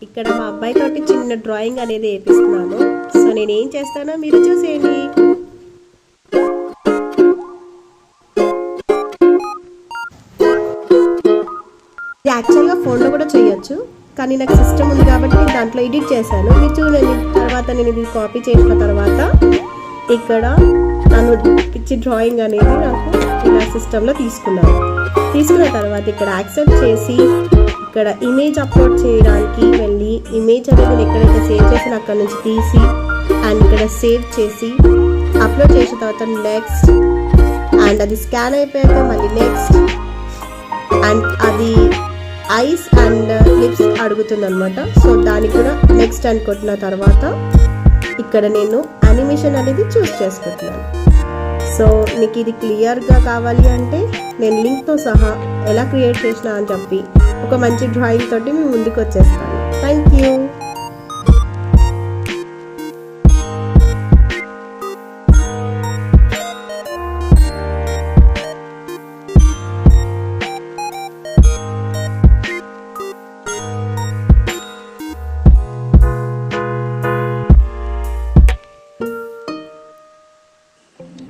ఇక్కడ మా అబ్బాయి తోటి చిన్న డ్రాయింగ్ అనేది వేపిస్తున్నాను. సో నేను ఏం చేస్తానో మీరు చూసేయండి. ఇది యాక్చువల్గా ఫోన్లో కూడా చేయొచ్చు, కానీ నాకు సిస్టమ్ ఉంది కాబట్టి దాంట్లో ఎడిట్ చేశాను. మీరు చూడండి. తర్వాత నేను ఇది కాపీ చేసిన తర్వాత ఇక్కడ నన్ను పిచ్చి డ్రాయింగ్ అనేది నాకు ఇలా సిస్టంలో తీసుకున్న తర్వాత ఇక్కడ యాక్సెప్ట్ చేసి ఇక్కడ ఇమేజ్ అప్లోడ్ చేయడానికి వెళ్ళి ఇమేజ్ అనేది నేను ఎక్కడైతే సేవ్ చేసి అక్కడ నుంచి తీసి అండ్ ఇక్కడ సేవ్ చేసి అప్లోడ్ చేసిన తర్వాత నెక్స్ట్ అండ్ అది స్కాన్ అయిపోయాక మళ్ళీ నెక్స్ట్ అండ్ అది ఐస్ అండ్ లిప్స్ అడుగుతుంది అనమాట. సో దానికి కూడా నెక్స్ట్ అని కొట్టిన తర్వాత ఇక్కడ నేను యానిమేషన్ అనేది చూస్ చేసుకుంటున్నాను. సో మీకు ఇది క్లియర్గా కావాలి అంటే నేను లింక్తో సహా ఎలా క్రియేట్ చేసినా అని చెప్పి ఒక మంచి డ్రాయింగ్ తోటి మేము ముందుకు వచ్చేస్తాను. Thank you.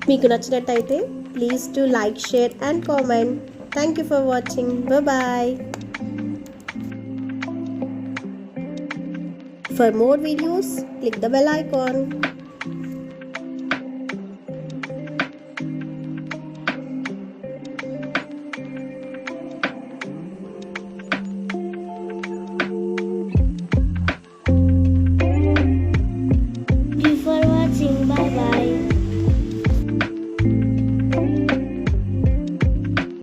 మీకు నచ్చినట్టయితే please to like, share and comment. Thank you for watching. Bye. For more videos, click the bell icon. Thank you for watching. Bye bye.